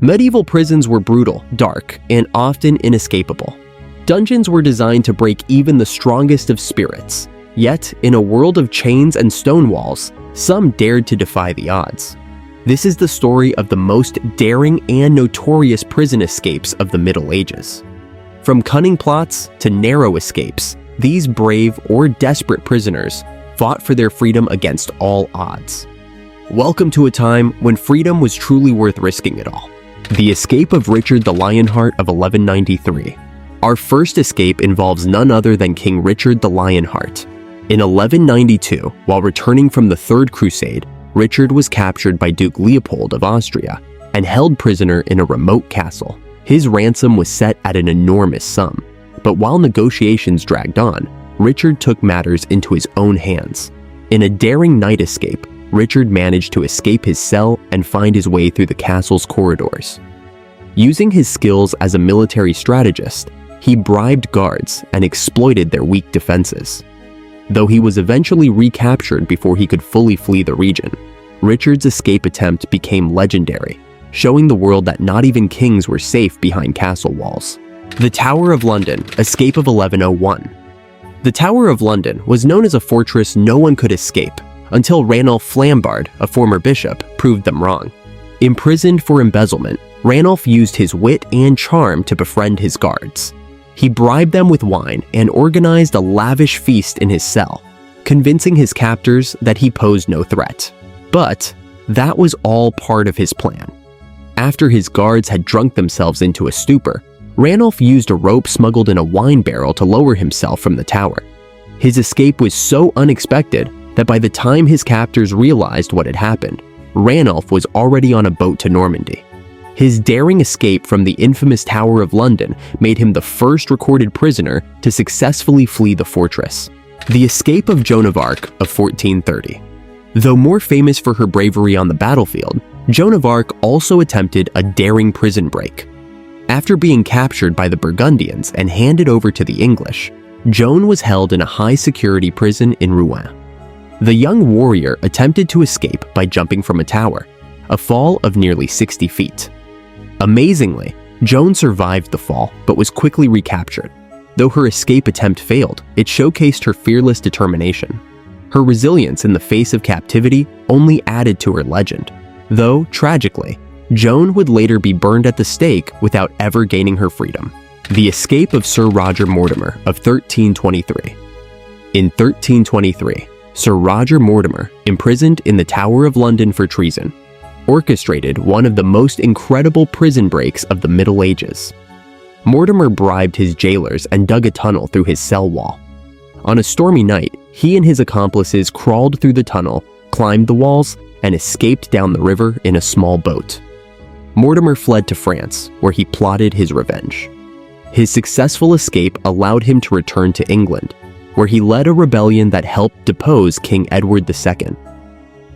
Medieval prisons were brutal, dark, and often inescapable. Dungeons were designed to break even the strongest of spirits. Yet, in a world of chains and stone walls, some dared to defy the odds. This is the story of the most daring and notorious prison escapes of the Middle Ages. From cunning plots to narrow escapes, these brave or desperate prisoners fought for their freedom against all odds. Welcome to a time when freedom was truly worth risking it all. The escape of Richard the Lionheart of 1193. Our first escape involves none other than King Richard the Lionheart. In 1192, while returning from the Third Crusade, Richard was captured by Duke Leopold of Austria and held prisoner in a remote castle. His ransom was set at an enormous sum, but while negotiations dragged on, Richard took matters into his own hands. In a daring night escape, Richard managed to escape his cell and find his way through the castle's corridors. Using his skills as a military strategist, he bribed guards and exploited their weak defenses. Though he was eventually recaptured before he could fully flee the region, Richard's escape attempt became legendary, showing the world that not even kings were safe behind castle walls. The Tower of London, escape of 1101. The Tower of London was known as a fortress no one could escape, until Ranulph Flambard, a former bishop, proved them wrong. Imprisoned for embezzlement, Ranulph used his wit and charm to befriend his guards. He bribed them with wine and organized a lavish feast in his cell, convincing his captors that he posed no threat. But that was all part of his plan. After his guards had drunk themselves into a stupor, Ranulph used a rope smuggled in a wine barrel to lower himself from the tower. His escape was so unexpected that by the time his captors realized what had happened, Ranulph was already on a boat to Normandy. His daring escape from the infamous Tower of London made him the first recorded prisoner to successfully flee the fortress. The escape of Joan of Arc of 1430. Though more famous for her bravery on the battlefield, Joan of Arc also attempted a daring prison break. After being captured by the Burgundians and handed over to the English, Joan was held in a high-security prison in Rouen. The young warrior attempted to escape by jumping from a tower, a fall of nearly 60 feet. Amazingly, Joan survived the fall but was quickly recaptured. Though her escape attempt failed, it showcased her fearless determination. Her resilience in the face of captivity only added to her legend. Though, tragically, Joan would later be burned at the stake without ever gaining her freedom. The escape of Sir Roger Mortimer of 1323. In 1323, Sir Roger Mortimer, imprisoned in the Tower of London for treason, orchestrated one of the most incredible prison breaks of the Middle Ages. Mortimer bribed his jailers and dug a tunnel through his cell wall. On a stormy night, he and his accomplices crawled through the tunnel, climbed the walls, and escaped down the river in a small boat. Mortimer fled to France, where he plotted his revenge. His successful escape allowed him to return to England, where he led a rebellion that helped depose King Edward II.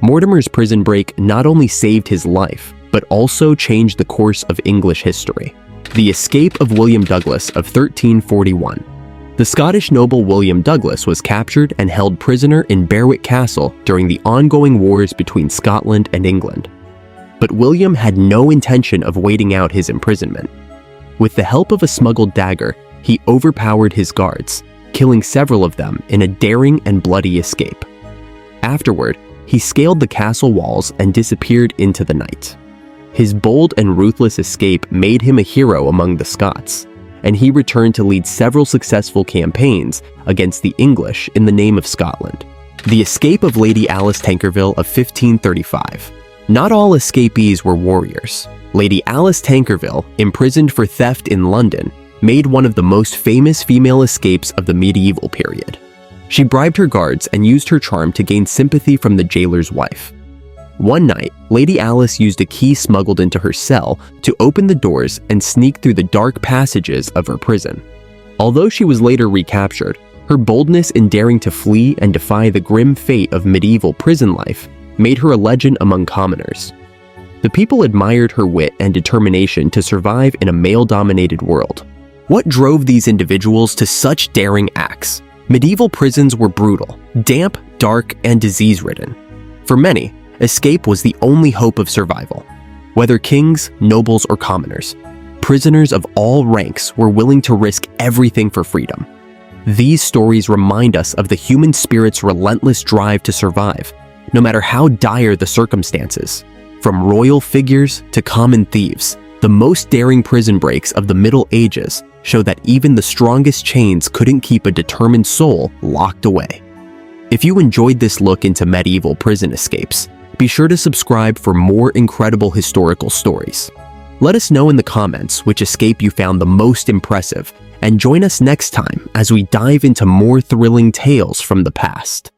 Mortimer's prison break not only saved his life, but also changed the course of English history. The escape of William Douglas of 1341. The Scottish noble William Douglas was captured and held prisoner in Berwick Castle during the ongoing wars between Scotland and England. But William had no intention of waiting out his imprisonment. With the help of a smuggled dagger, he overpowered his guards, killing several of them in a daring and bloody escape. Afterward, he scaled the castle walls and disappeared into the night. His bold and ruthless escape made him a hero among the Scots, and he returned to lead several successful campaigns against the English in the name of Scotland. The escape of Lady Alice Tankerville of 1535. Not all escapees were warriors. Lady Alice Tankerville, imprisoned for theft in London, made one of the most famous female escapes of the medieval period. She bribed her guards and used her charm to gain sympathy from the jailer's wife. One night, Lady Alice used a key smuggled into her cell to open the doors and sneak through the dark passages of her prison. Although she was later recaptured, her boldness in daring to flee and defy the grim fate of medieval prison life made her a legend among commoners. The people admired her wit and determination to survive in a male-dominated world. What drove these individuals to such daring acts? Medieval prisons were brutal, damp, dark, and disease-ridden. For many, escape was the only hope of survival. Whether kings, nobles, or commoners, prisoners of all ranks were willing to risk everything for freedom. These stories remind us of the human spirit's relentless drive to survive, no matter how dire the circumstances. From royal figures to common thieves, the most daring prison breaks of the Middle Ages show that even the strongest chains couldn't keep a determined soul locked away. If you enjoyed this look into medieval prison escapes, be sure to subscribe for more incredible historical stories. Let us know in the comments which escape you found the most impressive, and join us next time as we dive into more thrilling tales from the past.